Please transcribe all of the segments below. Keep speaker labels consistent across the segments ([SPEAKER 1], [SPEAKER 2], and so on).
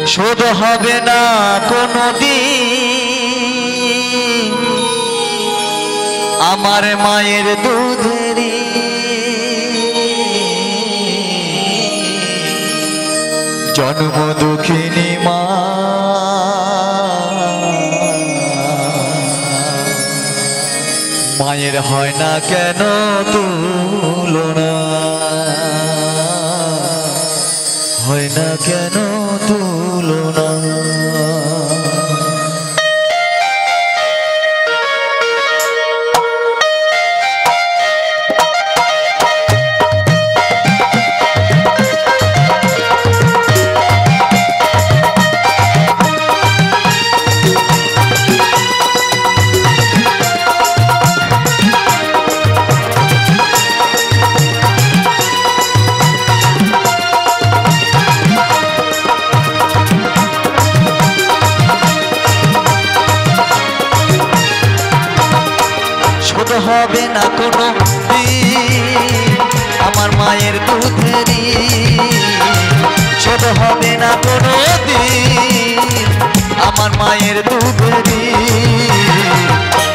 [SPEAKER 1] শোধ হবে না কোনোদিন আমার মায়ের দুধেরই জন্ম দুঃখিনী মা মায়ের হয় না কেন তুলনা হয় না কেন তুলনা হবে না কোনো দিন আমার মায়ের দুধেরই শোধ হবে না কোনো দিন আমার মায়ের দুধেরই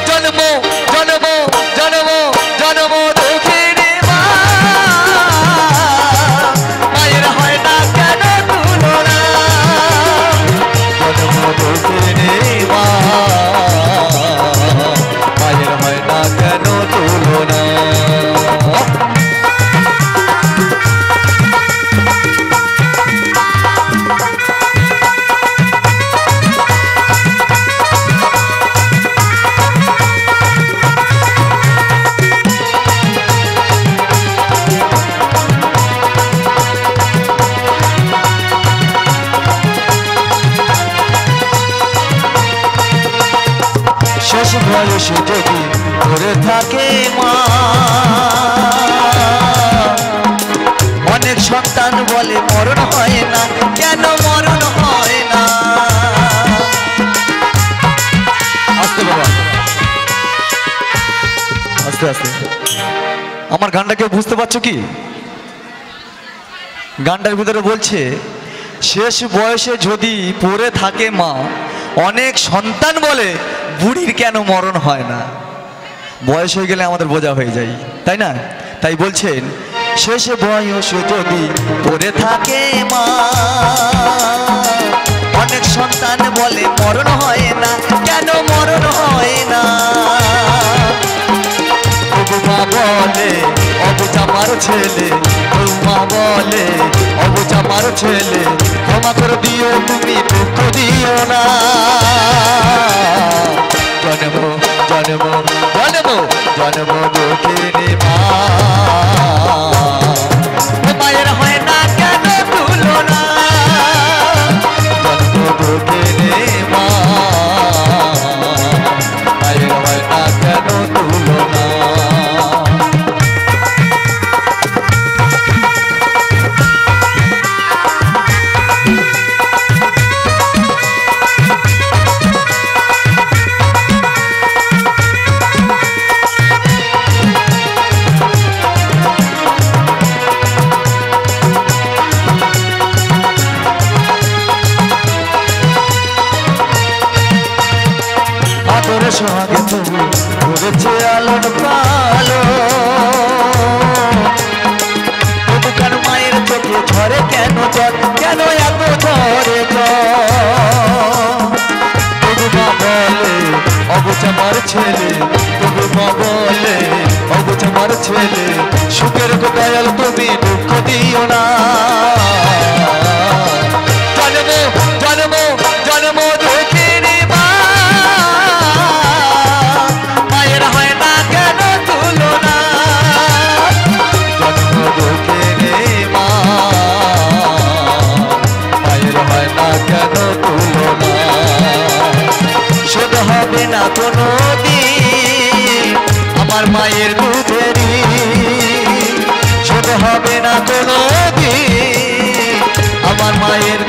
[SPEAKER 1] জন্ম জন্ম জন্ম জন্ম দুঃখিনী মা মায়ের হয় না কেন তুলনা জন্ম দুঃখিনী মা মায়ের হয় না কেন তুলনা শেষ বয়সে যদি ধরে থাকে মা অনেক সন্তান বলে মরণ হয় না কেন মরণ হয় না আস্তে বাবা আস্তে আস্তে আমার গানটা কেউ বুঝতে পারছো কি গানটার ভিতরে বলছে শেষ বয়সে যদি পড়ে থাকে মা অনেক সন্তান বলে বুড়ির কেন মরণ হয় না বয়স হয়ে গেলে আমাদের বোঝা হয়ে যায় তাই না তাই বলছেন শেষ বয়সে যদি পড়ে থাকে মা অনেক সন্তান বলে মরণ হয় না কেন মরণ হয় না মা বলে অবুঝ আমার ছেলে মা বলে অবুঝ আমার ছেলে ক্ষমা করে দিও তুমি দুঃখ দিও না জন্ম জন্ম জন্ম জন্ম দুঃখিনী মা মায়ের হয় না কেন তুলনা জন্ম দুঃখিনী মা মায়ের হয় না কেন তুলনা সোহাগে তুমি ঘুরেছে আলোর কালো বুকার মায়ের চোখে ঝরে কেন জল কেন এত ঝরে তবু মা বলে অবুঝ আমার ছেলে তবু মা বলে অবুঝ আমার ছেলে সুখের দয়াল তুমি দুঃখ দিও না জন্ম জন্ম জন্ম দুঃখিনী মা হবে না কোনো দিন আমার মায়ের দুধেরই শোধ হবে না কোনো দিন আমার মায়ের